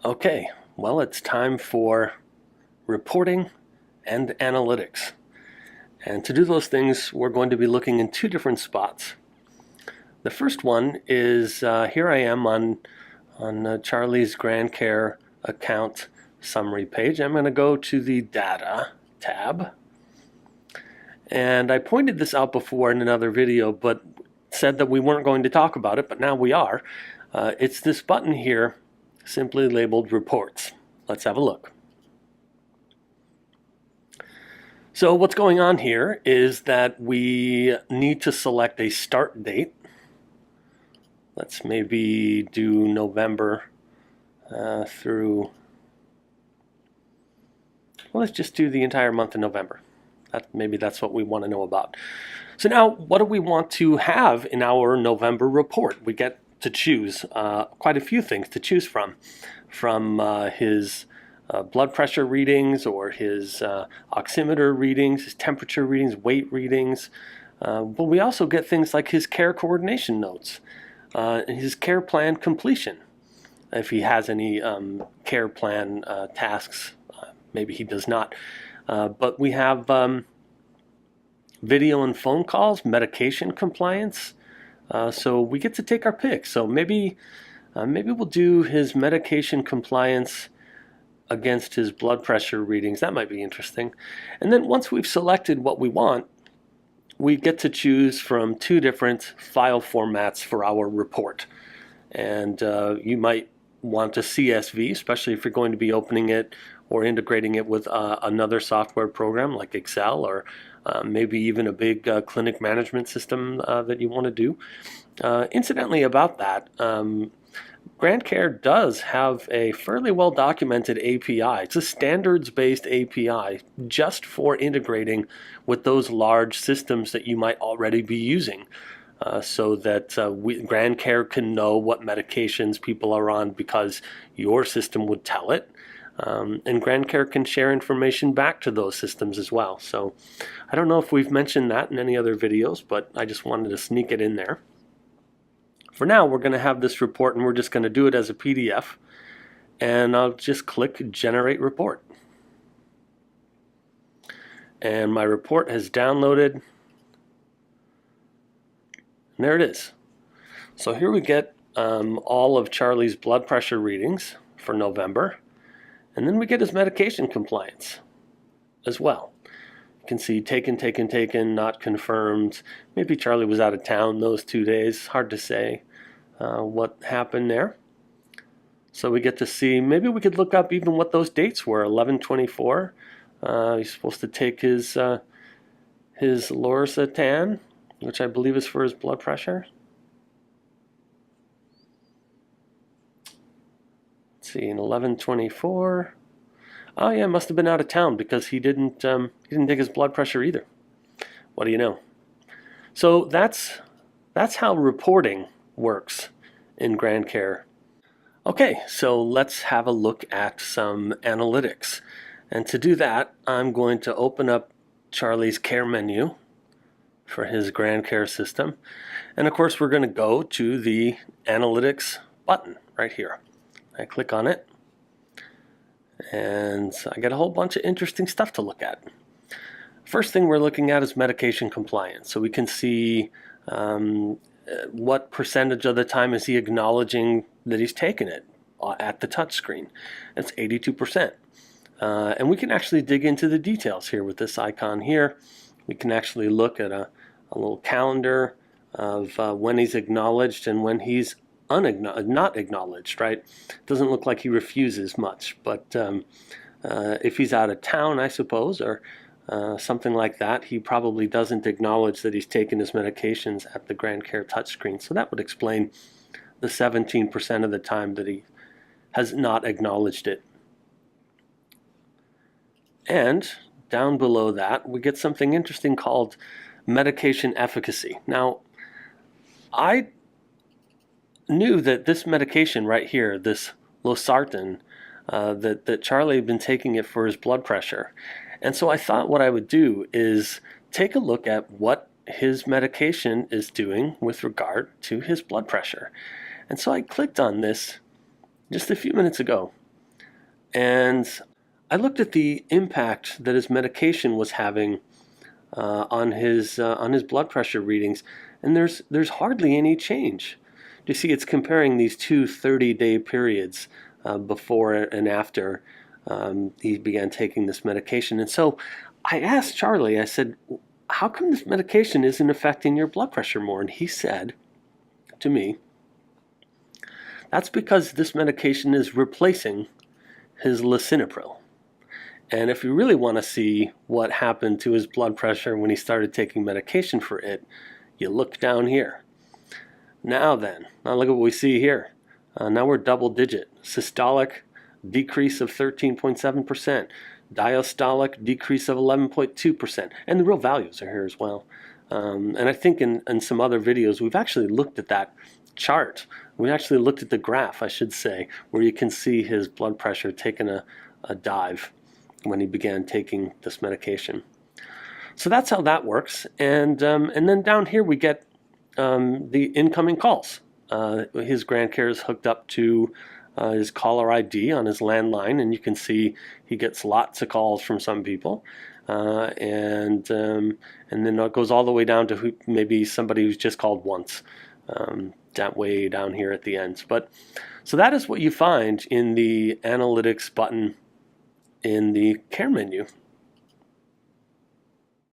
Okay, well, it's time for reporting and analytics. And to do those things, we're going to be looking in two different spots. The first one is here I am on Charlie's GrandCare account summary page. I'm going to go to the Data tab. And I pointed this out before in another video, but said that we weren't going to talk about it, but now we are. It's this button here, simply labeled Reports. Let's have a look. So what's going on here is that we need to select a start date. Let's maybe do November through, well, let's just do the entire month of November. Maybe that's what we want to know about. So now, what do we want to have in our November report? We get to choose quite a few things to choose from his blood pressure readings, or his oximeter readings, his temperature readings, weight readings. But we also get things like his care coordination notes, his care plan completion, if he has any care plan tasks. Maybe he does not. But we have video and phone calls, medication compliance. So we get to take our pick. So maybe we'll do his medication compliance against his blood pressure readings. That might be interesting. And then once we've selected what we want, we get to choose from two different file formats for our report. And you might want a CSV, especially if you're going to be opening it or integrating it with another software program like Excel, or maybe even a big clinic management system that you want to do. Incidentally, about that, GrandCare does have a fairly well-documented API. It's a standards-based API just for integrating with those large systems that you might already be using, so that GrandCare can know what medications people are on because your system would tell it. And GrandCare can share information back to those systems as well. So I don't know if we've mentioned that in any other videos, but I just wanted to sneak it in there. For now, we're going to have this report, and we're just going to do it as a PDF. And I'll just click Generate Report. And my report has downloaded. And there it is. So here we get all of Charlie's blood pressure readings for November. And then we get his medication compliance as well. You can see taken, not confirmed. Maybe Charlie was out of town those 2 days. Hard to say what happened there. So we get to see, maybe we could look up even what those dates were. 11/24. He's supposed to take his Lorazepam, which I believe is for his blood pressure. See, in 11/24. Oh yeah, must have been out of town because he didn't take his blood pressure either. What do you know? So that's how reporting works in GrandCare. Okay, so let's have a look at some analytics. And to do that, I'm going to open up Charlie's care menu for his GrandCare system. And of course, we're going to go to the analytics button right here. I click on it, and I get a whole bunch of interesting stuff to look at. First thing we're looking at is medication compliance. So we can see what percentage of the time is he acknowledging that he's taken it at the touch screen. It's 82%. And we can actually dig into the details here with this icon here. We can actually look at a little calendar of when he's acknowledged and when he's not acknowledged, right? Doesn't look like he refuses much, but if he's out of town, I suppose, or something like that, he probably doesn't acknowledge that he's taken his medications at the GrandCare touchscreen. So that would explain the 17% of the time that he has not acknowledged it. And down below that, we get something interesting called medication efficacy. Now, I knew that this medication right here, this losartan, that Charlie had been taking it for his blood pressure. And so I thought what I would do is take a look at what his medication is doing with regard to his blood pressure. And so I clicked on this just a few minutes ago. And I looked at the impact that his medication was having on his blood pressure readings, and there's hardly any change. You see, it's comparing these two 30-day periods before and after he began taking this medication. And so I asked Charlie, I said, how come this medication isn't affecting your blood pressure more? And he said to me, that's because this medication is replacing his lisinopril. And if you really want to see what happened to his blood pressure when he started taking medication for it, you look down here. Now look at what we see here. Now we're double digit. Systolic decrease of 13.7%. Diastolic decrease of 11.2%. And the real values are here as well. And I think in some other videos, we've actually looked at that chart. We actually looked at the graph, I should say, where you can see his blood pressure taking a dive when he began taking this medication. So that's how that works. And then down here we get the incoming calls. His GrandCare is hooked up to his caller ID on his landline, and you can see he gets lots of calls from some people. And then it goes all the way down to maybe somebody who's just called once, that way down here at the end. So that is what you find in the analytics button in the care menu.